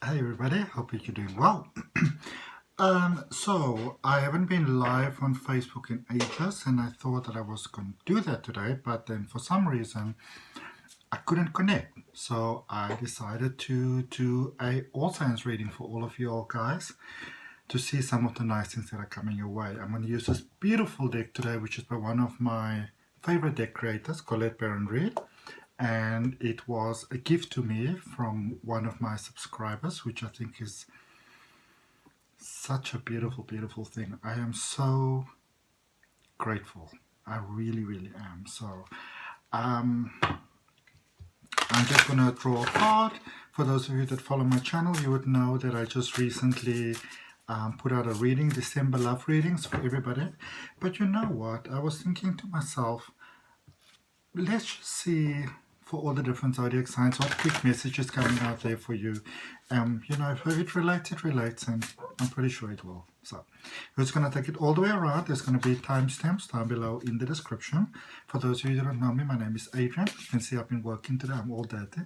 Hey everybody, hope you're doing well. So I haven't been live on Facebook in ages, and I thought that I was going to do that today, but then for some reason I couldn't connect. So I decided to do a all signs reading for all of you all guys to see some of the nice things that are coming your way. I'm going to use this beautiful deck today, which is by one of my favorite deck creators, Colette Baron Reed. And it was a gift to me from one of my subscribers, which I think is such a beautiful, beautiful thing. I am so grateful. I really, really am. So I'm just going to draw a card. For those of you that follow my channel, you would know that I just recently put out a reading, December love readings for everybody. But you know what? I was thinking to myself, let's just see for all the different zodiac signs what quick messages coming out there for you. You know, if it relates, it relates, and I'm pretty sure it will. So we're just going to take it all the way around. There's going to be timestamps down below in the description. For those of you that don't know me, my name is Adrian. You can see I've been working today. I'm all dirty.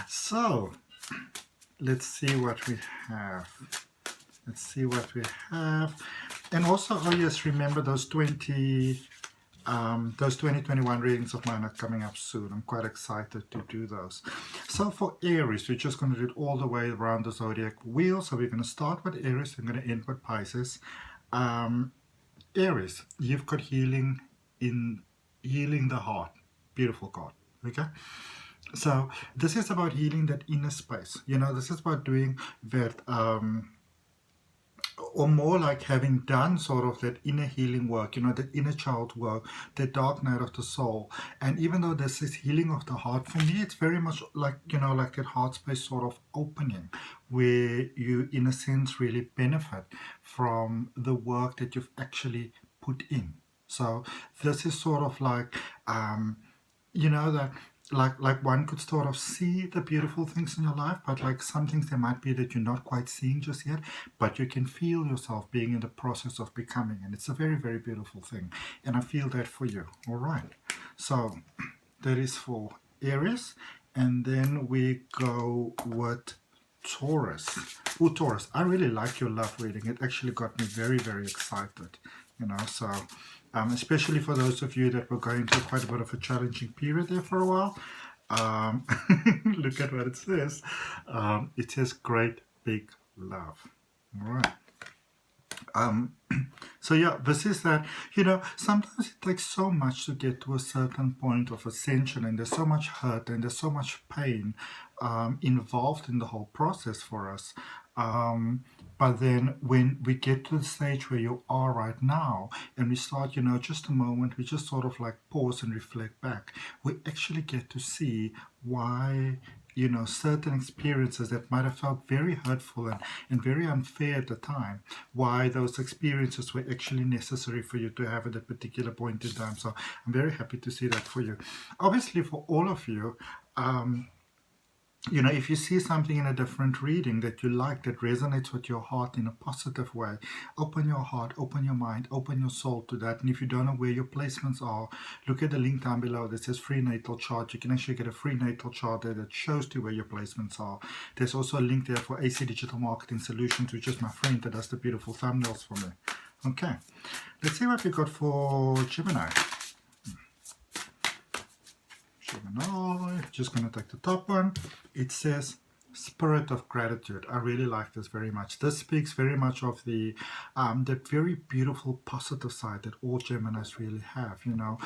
So let's see what we have. Let's see what we have. And also, oh yes, remember those 2021 readings of mine are coming up soon. I'm quite excited to do those. So for Aries, we're just going to do it all the way around the zodiac wheel. So we're going to start with Aries. I'm going to end with Pisces. Aries, you've got healing the heart. Beautiful card. Okay. So this is about healing that inner space. You know, this is about doing that. Or more like having done sort of that inner healing work, you know, that inner child work, the dark night of the soul. And even though this is healing of the heart, for me, it's very much like, you know, like that heart space sort of opening, where you, in a sense, really benefit from the work that you've actually put in. So this is sort of like, you know, that like one could sort of see the beautiful things in your life, but like some things there might be that you're not quite seeing just yet, but you can feel yourself being in the process of becoming, and it's a very, very beautiful thing. And I feel that for you. All right, so that is for Aries. And then we go with Taurus. Oh, Taurus, I really like your love reading. It actually got me very, very excited, you know. So especially for those of you that were going through quite a bit of a challenging period there for a while. Look at what it says. It says great big love. All right. So yeah, this is that, you know, sometimes it takes so much to get to a certain point of ascension, and there's so much hurt and there's so much pain involved in the whole process for us. But then when we get to the stage where you are right now, and we start, you know, just a moment, we just sort of like pause and reflect back, we actually get to see why, you know, certain experiences that might have felt very hurtful and very unfair at the time, why those experiences were actually necessary for you to have at a particular point in time. So I'm very happy to see that for you. Obviously, for all of you, you know, if you see something in a different reading that you like, that resonates with your heart in a positive way, open your heart, open your mind, open your soul to that. And if you don't know where your placements are, look at the link down below that says free natal chart. You can actually get a free natal chart there that shows you where your placements are. There's also a link there for AC Digital Marketing Solutions, which is my friend that does the beautiful thumbnails for me. Okay, let's see what we got for Gemini. Gemini, just going to take the top one. It says spirit of gratitude. I really like this very much. This speaks very much of the that very beautiful positive side that all Geminis really have, you know,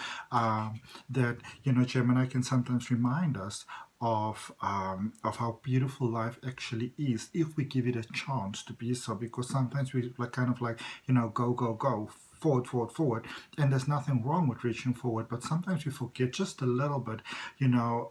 that, you know, Gemini can sometimes remind us of how beautiful life actually is if we give it a chance to be so, because sometimes we like kind of like, you know, go forward, and there's nothing wrong with reaching forward, but sometimes we forget just a little bit, you know,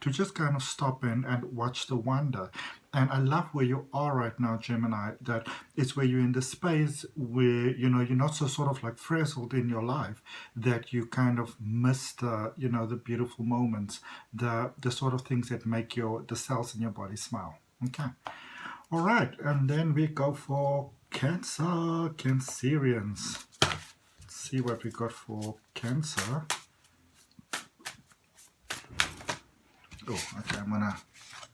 to just kind of stop and watch the wonder. And I love where you are right now, Gemini, that it's where you're in the space where, you know, you're not so sort of like frazzled in your life that you kind of miss the, you know, the beautiful moments, the sort of things that make the cells in your body smile. Okay. All right. And then we go for Cancer, Cancerians. Let's see what we got for Cancer. Oh, okay, I'm gonna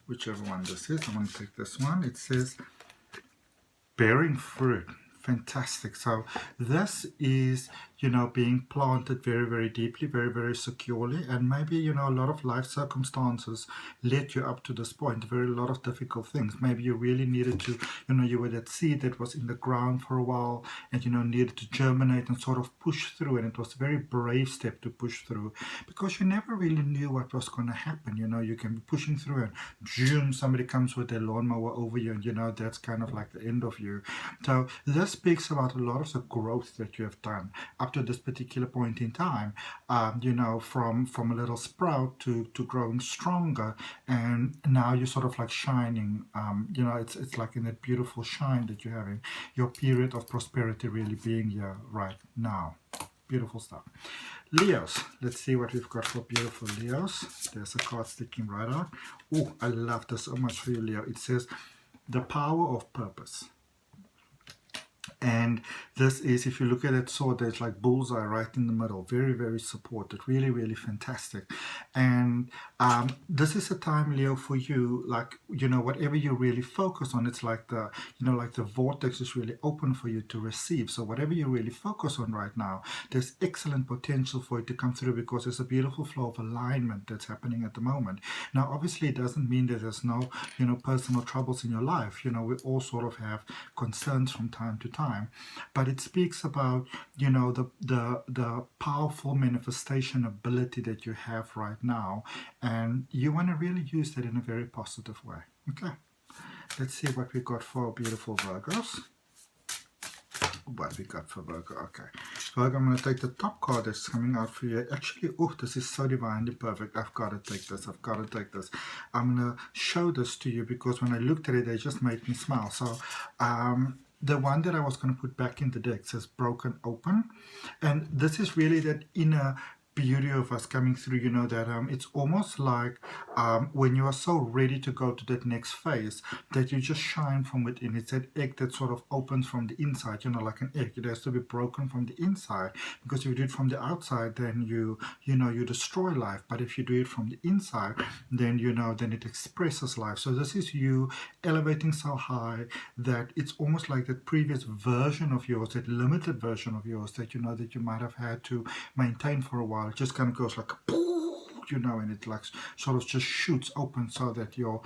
whichever one this is. I'm going to take this one. It says bearing fruit. Fantastic. So this is, you know, being planted very, very deeply, very, very securely. And maybe, you know, a lot of life circumstances led you up to this point, very lot of difficult things. Maybe you really needed to, you know, you were that seed that was in the ground for a while and, you know, needed to germinate and sort of push through. And it was a very brave step to push through because you never really knew what was going to happen. You know, you can be pushing through and zoom, somebody comes with their lawnmower over you and, you know, that's kind of like the end of you. So this speaks about a lot of the growth that you have done up to this particular point in time, you know, from a little sprout to growing stronger, and now you're sort of like shining, you know, it's like in that beautiful shine that you're having, your period of prosperity really being here right now. Beautiful stuff. Leos, let's see what we've got for beautiful Leos. There's a card sticking right out. Oh, I love this so much for you, Leo. It says the power of purpose. And this is, if you look at that sword, there's like bullseye right in the middle. Very, very supported. Really, really fantastic. And this is a time, Leo, for you, like, you know, whatever you really focus on, it's like the, you know, like the vortex is really open for you to receive. So whatever you really focus on right now, there's excellent potential for it to come through because there's a beautiful flow of alignment that's happening at the moment. Now, obviously, it doesn't mean that there's no, you know, personal troubles in your life. You know, we all sort of have concerns from time to time. But it speaks about, you know, the powerful manifestation ability that you have right now, and you want to really use that in a very positive way. Okay, let's see what we got for beautiful Virgos. What we got for Virgo. Okay, Virgo, I'm going to take the top card that's coming out for you. Actually, oh, this is so divinely perfect. I've got to take this. I've got to take this. I'm going to show this to you because when I looked at it, it just made me smile. So, the one that I was going to put back in the deck says broken open, and this is really that inner beauty of us coming through, you know, that it's almost like when you are so ready to go to that next phase that you just shine from within. It's that egg that sort of opens from the inside, you know, like an egg. It has to be broken from the inside, because if you do it from the outside, then you know, you destroy life. But if you do it from the inside, then, you know, then it expresses life. So this is you elevating so high that it's almost like that previous version of yours, that limited version of yours that, you know, that you might have had to maintain for a while. It just kind of goes like, you know, and it like sort of just shoots open so that your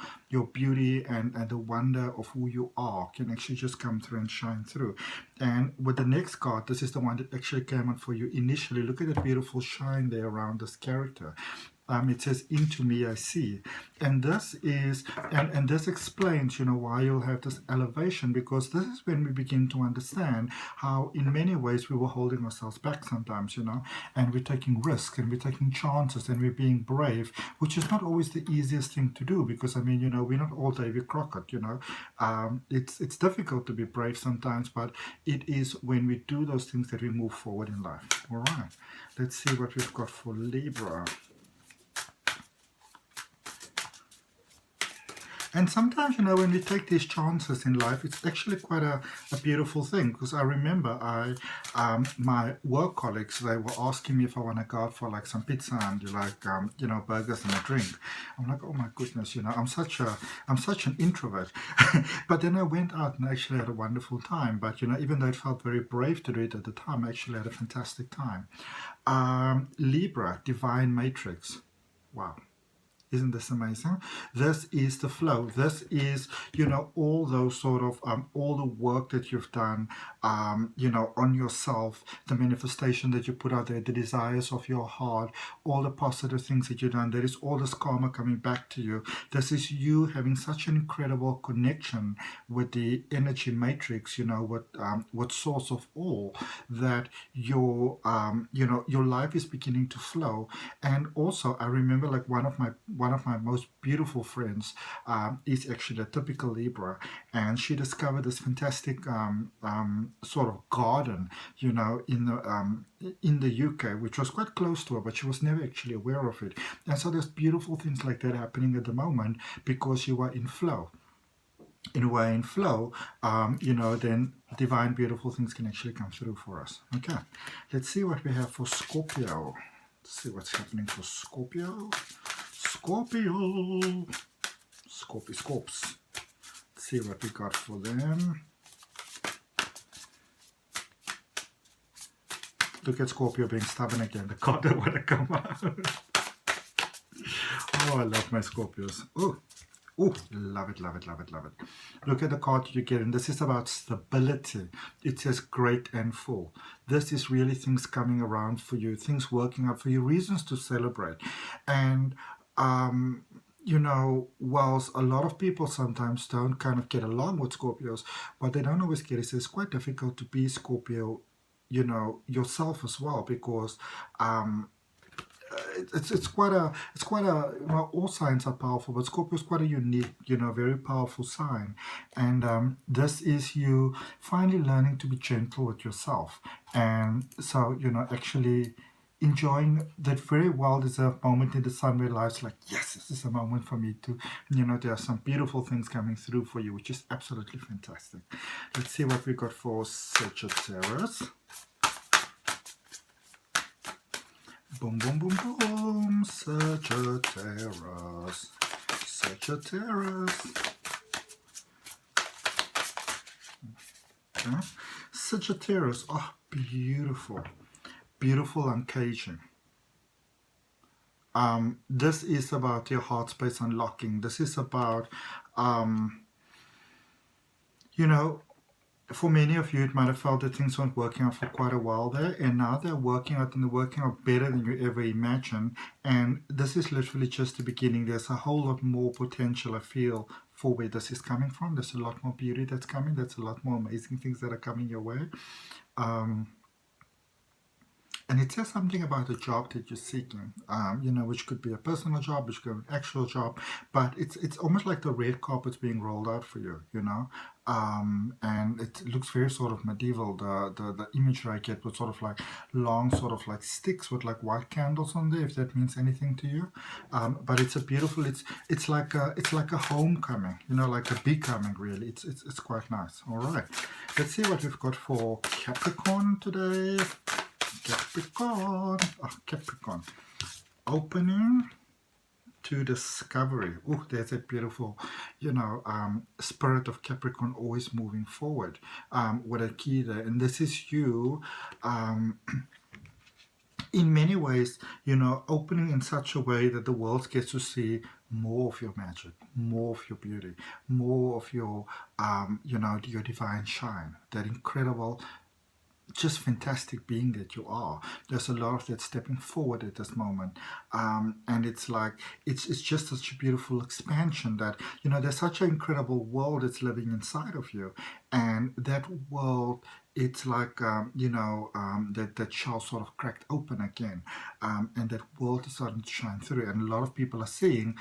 beauty and the wonder of who you are can actually just come through and shine through. And with the next card, this is the one that actually came out for you initially. Look at that beautiful shine there around this character. It says, into me I see. And this is, and this explains, you know, why you'll have this elevation, because this is when we begin to understand how in many ways we were holding ourselves back sometimes, you know, and we're taking risks and we're taking chances and we're being brave, which is not always the easiest thing to do, because, I mean, you know, we're not all David Crockett, you know. It's difficult to be brave sometimes, but it is when we do those things that we move forward in life. All right, let's see what we've got for Libra. And sometimes, you know, when we take these chances in life, it's actually quite a beautiful thing. Because I remember my work colleagues, they were asking me if I want to go out for like some pizza and you know, burgers and a drink. I'm like, oh my goodness, you know, I'm such an introvert. But then I went out and actually had a wonderful time. But, you know, even though it felt very brave to do it at the time, I actually had a fantastic time. Libra, Divine Matrix. Wow. Isn't this amazing? This is the flow. This is, you know, all those sort of, all the work that you've done, you know, on yourself, the manifestation that you put out there, the desires of your heart, all the positive things that you've done. There is all this karma coming back to you. This is you having such an incredible connection with the energy matrix, you know, with source of all, that your, you know, your life is beginning to flow. And also, I remember like one of my most beautiful friends is actually a typical Libra, and she discovered this fantastic sort of garden, you know, in the UK, which was quite close to her, but she was never actually aware of it. And so there's beautiful things like that happening at the moment because you are in flow. In way in flow, you know, then divine, beautiful things can actually come through for us. Okay, let's see what we have for Scorpio. Let's see what's happening for Scorpio. Scorpio. Scorps. Let's see what we got for them. Look at Scorpio being stubborn again. The card don't want to come out. Oh, I love my Scorpios. Oh, love it, love it, love it, love it. Look at the card you get, and this is about stability. It says great and full. This is really things coming around for you, things working out for you, reasons to celebrate. And you know, whilst a lot of people sometimes don't kind of get along with Scorpios, what they don't always get is it's quite difficult to be Scorpio, you know, yourself as well, because it's quite a you know, all signs are powerful, but Scorpio is quite a unique, you know, very powerful sign. And this is you finally learning to be gentle with yourself, and so, you know, actually enjoying that very well-deserved moment in the sun where life's like, yes, this is a moment for me to, you know, there are some beautiful things coming through for you, which is absolutely fantastic. Let's see what we got for Sagittarius. Boom, boom, boom, boom. Sagittarius. Sagittarius. Okay. Sagittarius. Oh, beautiful. Beautiful and caging. This is about your heart space unlocking. This is about, you know, for many of you, it might have felt that things weren't working out for quite a while there, and now they're working out, and they're working out better than you ever imagined. And this is literally just the beginning. There's a whole lot more potential, I feel, for where this is coming from. There's a lot more beauty that's coming. There's a lot more amazing things that are coming your way. And it says something about the job that you're seeking, you know, which could be a personal job, which could be an actual job, but it's almost like the red carpet's being rolled out for you, you know, and it looks very sort of medieval. The imagery I get was sort of like long sort of like sticks with like white candles on there, if that means anything to you. But it's a beautiful, it's like a homecoming, you know, like a becoming, really. It's quite nice. All right, let's see what we've got for Capricorn today. Capricorn. Oh, Capricorn. Opening to discovery. Oh, there's a beautiful, you know, spirit of Capricorn always moving forward with a key there. And this is you, in many ways, you know, opening in such a way that the world gets to see more of your magic, more of your beauty, more of your, you know, your divine shine, that incredible, just fantastic being that you are. There's a lot of that stepping forward at this moment, and it's like it's just such a beautiful expansion that, you know, there's such an incredible world that's living inside of you, and that world, it's like you know, that shell sort of cracked open again, and that world is starting to shine through, and a lot of people are seeing,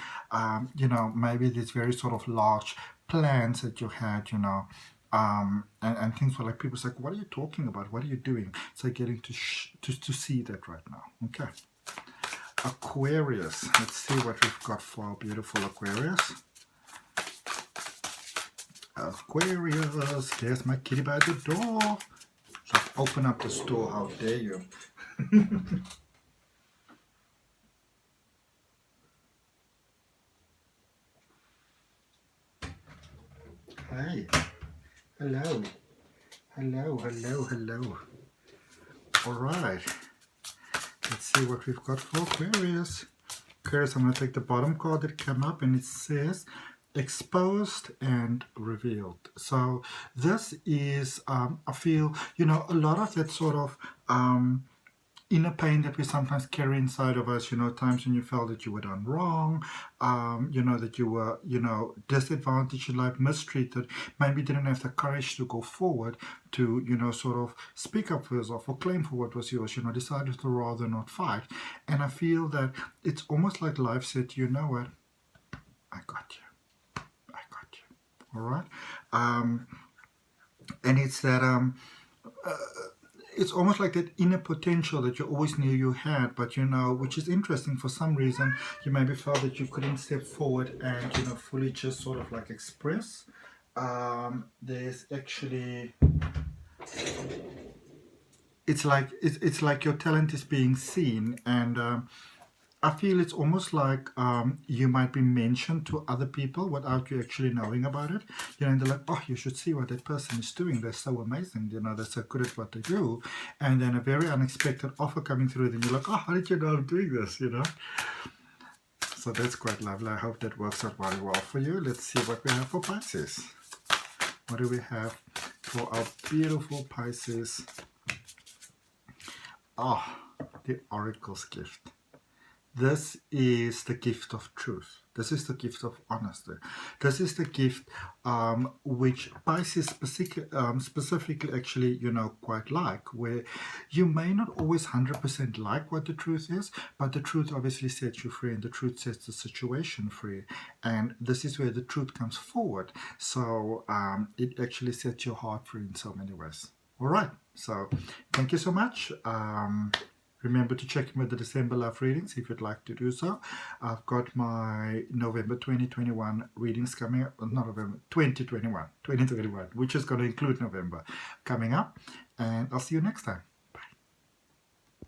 you know, maybe these very sort of large plans that you had, you know, and things were like, people's like, what are you talking about? What are you doing? So getting to see that right now. Okay. Aquarius. Let's see what we've got for our beautiful Aquarius. Aquarius. There's my kitty by the door. So open up this door. How dare you? Hi. Hello. Hello, hello, hello. All right. Let's see what we've got for Aquarius. Aquarius, I'm going to take the bottom card that came up, and it says exposed and revealed. So this is, I feel, you know, a lot of that sort of inner pain that we sometimes carry inside of us, you know, times when you felt that you were done wrong, you know, that you were, you know, disadvantaged in life, mistreated, maybe didn't have the courage to go forward to, you know, sort of speak up for yourself or claim for what was yours, you know, decided to rather not fight. And I feel that it's almost like life said, you know what, I got you. I got you. All right. And it's that, it's almost like that inner potential that you always knew you had, but, you know, which is interesting. For some reason, you maybe felt that you couldn't step forward and, you know, fully just sort of like express. There's actually, it's like your talent is being seen, and I feel it's almost like you might be mentioned to other people without you actually knowing about it. You know, and they're like, oh, you should see what that person is doing. They're so amazing. You know, they're so good at what they do. And then a very unexpected offer coming through. Then you're like, oh, how did you know I'm doing this? You know. So that's quite lovely. I hope that works out very well for you. Let's see what we have for Pisces. What do we have for our beautiful Pisces? Oh, the Oracle's gift. This is the gift of truth. This is the gift of honesty. This is the gift which Pisces specifically actually, you know, quite like, where you may not always 100% like what the truth is, but the truth obviously sets you free and the truth sets the situation free. And this is where the truth comes forward. So it actually sets your heart free in so many ways. All right. So thank you so much. Remember to check in with the December love readings if you'd like to do so. I've got my November 2021 readings coming up, not November, 2021, which is going to include November, coming up. And I'll see you next time.